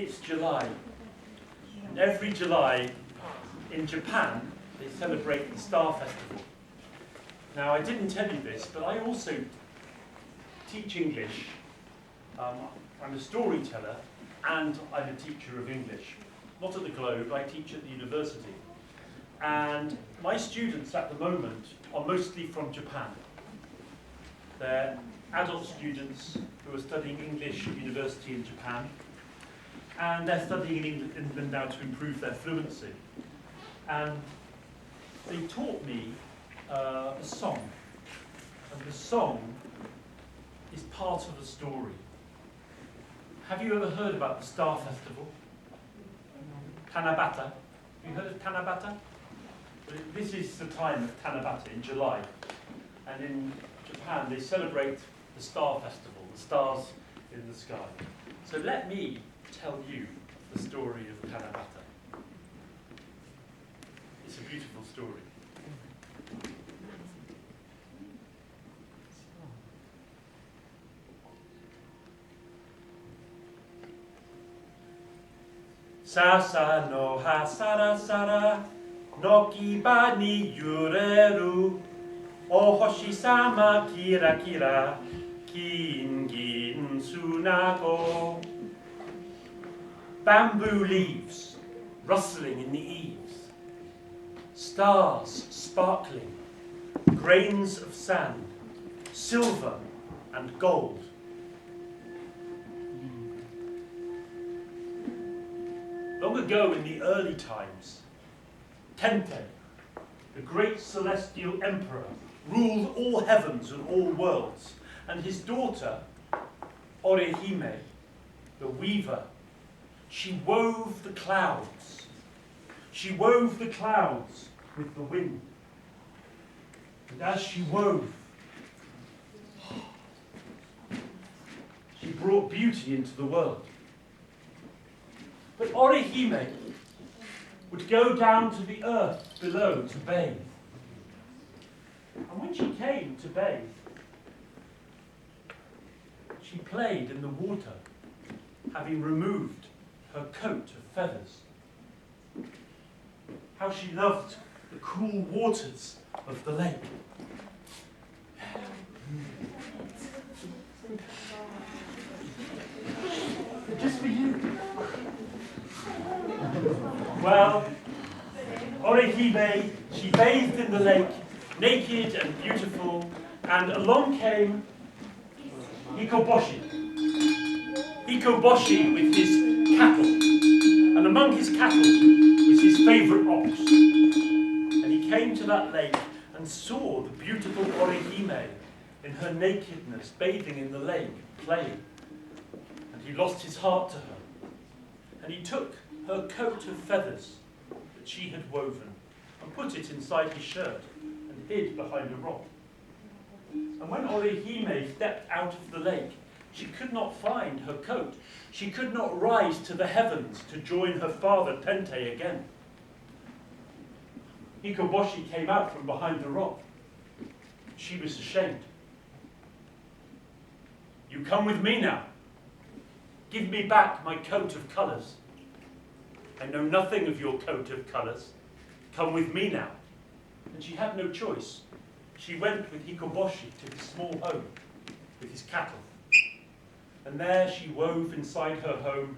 It's July, and every July in Japan they celebrate the Star Festival. Now, I didn't tell you this, but I also teach English. I'm a storyteller and I'm a teacher of English. Not at the Globe, I teach at the university. And my students at the moment are mostly from Japan. They're adult students who are studying English at university in Japan. And they're studying in England now to improve their fluency. And they taught me a song. And the song is part of a story. Have you ever heard about the Star Festival? Tanabata. Have you heard of Tanabata? This is the time of Tanabata in July. And in Japan they celebrate the Star Festival, the stars in the sky. So let me tell you the story of Tanabata. It's a beautiful story. Sasa no ha sara sara no kiba ni yureru o hoshi sama kira kira kin gin sunago. Bamboo leaves rustling in the eaves, stars sparkling, grains of sand, silver and gold. Long ago in the early times, Tente, the great celestial emperor, ruled all heavens and all worlds, and his daughter, Orihime, the weaver, she wove the clouds. She wove the clouds with the wind. And as she wove, she brought beauty into the world. But Orihime would go down to the earth below to bathe. And when she came to bathe, she played in the water, having removed her coat of feathers. How she loved the cool waters of the lake. Just for you. Well, Orihime, she bathed in the lake, naked and beautiful, and along came Hikoboshi. Hikoboshi with his cattle, and among his cattle was his favourite ox. And he came to that lake and saw the beautiful Orihime in her nakedness, bathing in the lake, playing. And he lost his heart to her. And he took her coat of feathers that she had woven and put it inside his shirt and hid behind a rock. And when Orihime stepped out of the lake, she could not find her coat. She could not rise to the heavens to join her father Tente again. Hikoboshi came out from behind the rock. She was ashamed. You come with me now. Give me back my coat of colours. I know nothing of your coat of colours. Come with me now. And she had no choice. She went with Hikoboshi to his small home with his cattle. And there she wove inside her home,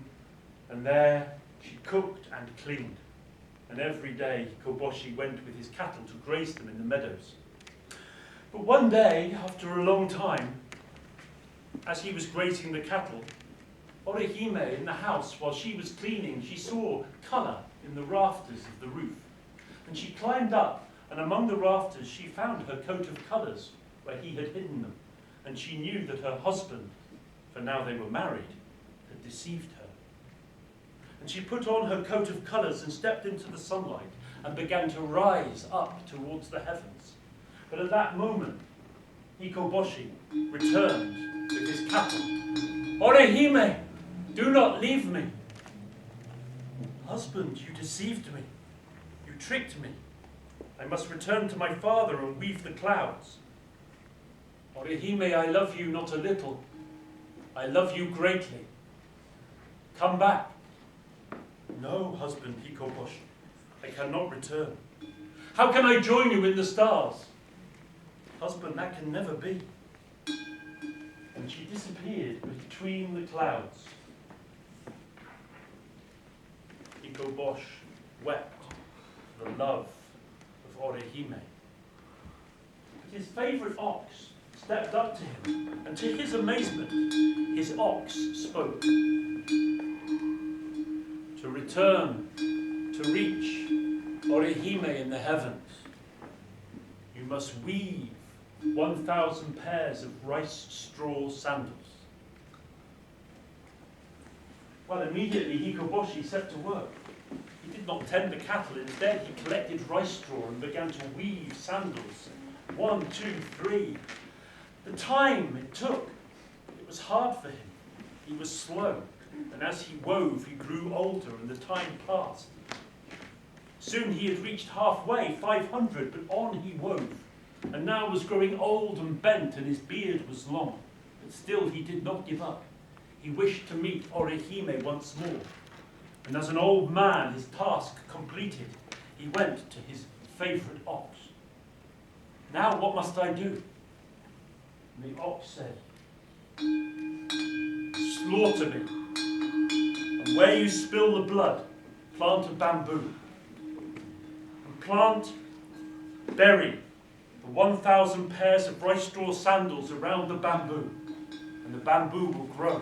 and there she cooked and cleaned. And every day Hikoboshi went with his cattle to graze them in the meadows. But one day, after a long time, as he was grazing the cattle, Orihime in the house, while she was cleaning, she saw colour in the rafters of the roof. And she climbed up, and among the rafters she found her coat of colours where he had hidden them. And she knew that her husband, for now they were married, had deceived her. And she put on her coat of colours and stepped into the sunlight and began to rise up towards the heavens. But at that moment, Hikoboshi returned with his cattle. Orihime, do not leave me. Husband, you deceived me. You tricked me. I must return to my father and weave the clouds. Orihime, I love you not a little. I love you greatly. Come back. No, husband, Hikoboshi, I cannot return. How can I join you in the stars? Husband, that can never be. And she disappeared between the clouds. Hikoboshi wept for the love of Orihime. But his favourite ox stepped up to him, and to his amazement, his ox spoke. To return, to reach Orihime in the heavens, you must weave 1,000 pairs of rice straw sandals. Well, immediately Hikoboshi set to work. He did not tend the cattle. Instead, he collected rice straw and began to weave sandals. 1, 2, 3. The time it took, it was hard for him. He was slow. And as he wove, he grew older, and the time passed. Soon he had reached halfway, 500, but on he wove, and now was growing old and bent, and his beard was long. But still he did not give up. He wished to meet Orihime once more. And as an old man, his task completed, he went to his favourite ox. Now what must I do? And the ox said, slaughter me. And where you spill the blood, plant a bamboo. And bury the 1,000 pairs of rice straw sandals around the bamboo, and the bamboo will grow.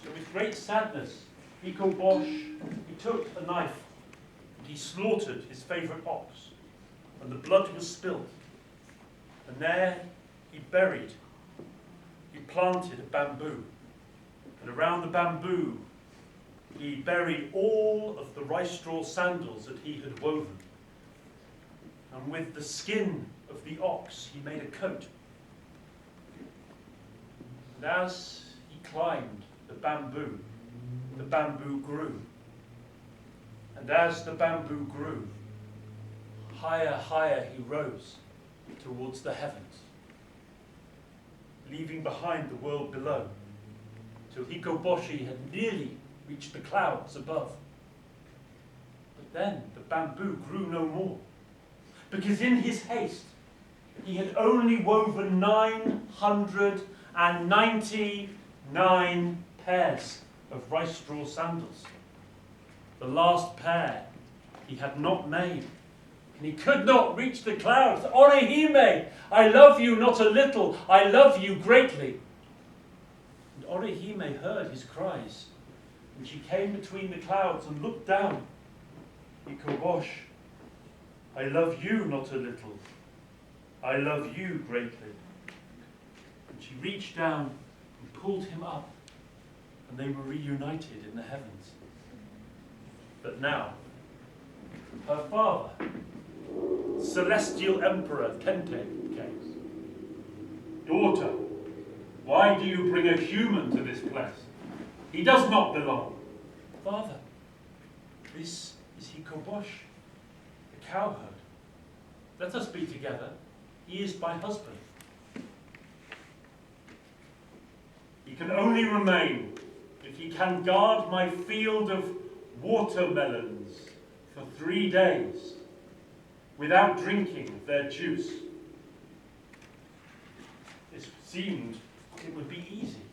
So with great sadness, Hikoboshi, he took a knife, and he slaughtered his favourite ox, and the blood was spilled. And there he planted a bamboo. And around the bamboo, he buried all of the rice straw sandals that he had woven. And with the skin of the ox, he made a coat. And as he climbed the bamboo grew. And as the bamboo grew, higher he rose towards the heavens, leaving behind the world below, till Hikoboshi had nearly reached the clouds above. But then the bamboo grew no more, because in his haste he had only woven 999 pairs of rice straw sandals. The last pair he had not made, and he could not reach the clouds. Orihime, I love you not a little, I love you greatly. And Orihime heard his cries, and she came between the clouds and looked down. Hikoboshi, I love you not a little, I love you greatly. And she reached down and pulled him up, and they were reunited in the heavens. But now, her father, Celestial Emperor Kente, came. Daughter, why do you bring a human to this place? He does not belong. Father, this is Hikoboshi, the cowherd. Let us be together. He is my husband. He can only remain if he can guard my field of watermelons for 3 days without drinking their juice. It seemed it would be easy.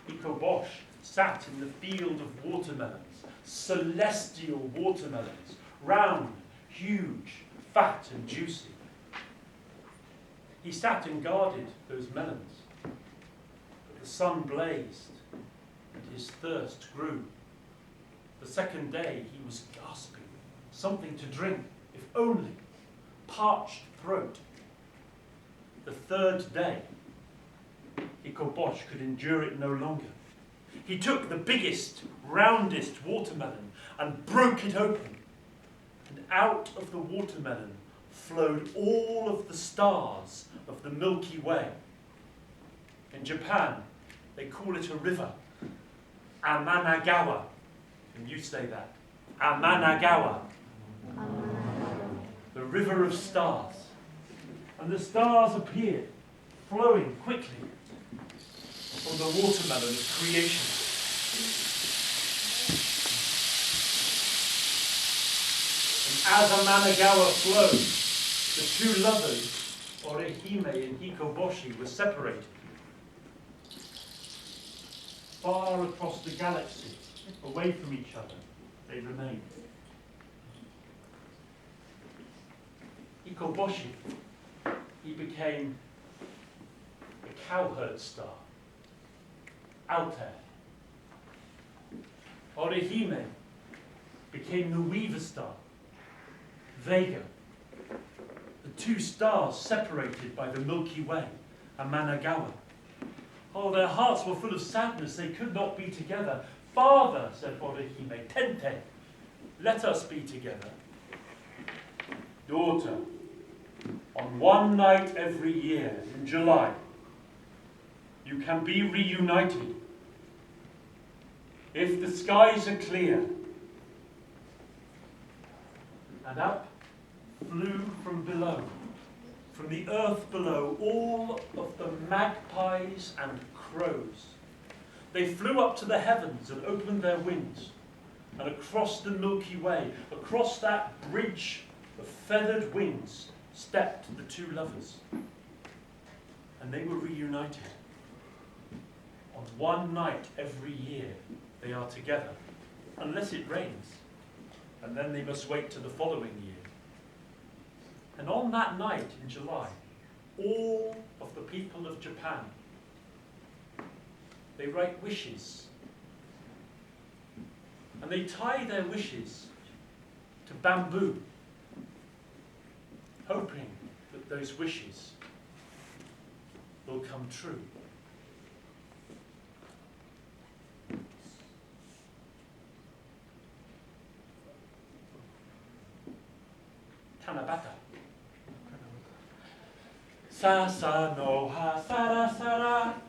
Hikoboshi sat in the field of watermelons, celestial watermelons, round, huge, fat and juicy. He sat and guarded those melons, but the sun blazed and his thirst grew. The second day he was gasping, something to drink, if only, parched throat. The third day, Hikoboshi could endure it no longer. He took the biggest, roundest watermelon and broke it open. And out of the watermelon flowed all of the stars of the Milky Way. In Japan, they call it a river, Amanagawa. Can you say that? Amanagawa. The river of stars. And the stars appeared, flowing quickly from the watermelon of creation. As a Managawa flowed, the two lovers, Orihime and Hikoboshi, were separated. Far across the galaxy, away from each other, they remained. Hikoboshi, he became a cowherd star, Altair. Orihime became the weaver star, Vega. The two stars separated by the Milky Way and Managawa. Oh, their hearts were full of sadness. They could not be together. Father, said Orihime, Tente, let us be together. Daughter, on one night every year in July, you can be reunited. If the skies are clear. And up flew from below, from the earth below, all of the magpies and crows. They flew up to the heavens and opened their wings, and across the Milky Way, across that bridge of feathered wings, stepped the two lovers. And they were reunited. On one night every year, they are together, unless it rains, and then they must wait to the following year. And on that night in July, all of the people of Japan, they write wishes. And they tie their wishes to bamboo, hoping that those wishes will come true. Tanabata. Sasa no ha sara sara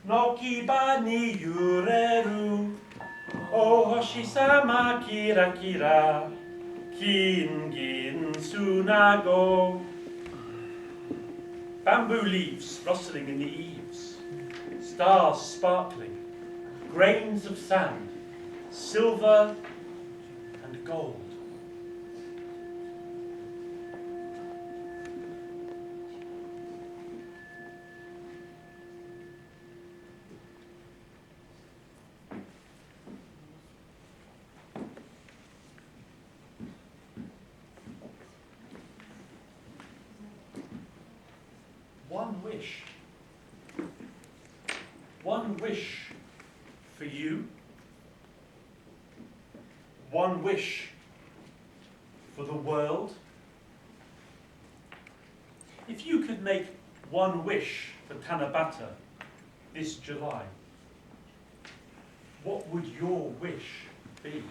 no kiba ni yureru o hoshi-sama kira kira kin gin sunago. Bamboo leaves rustling in the eaves, stars sparkling, grains of sand, silver and gold. One wish for you, one wish for the world. If you could make one wish for Tanabata this July, what would your wish be?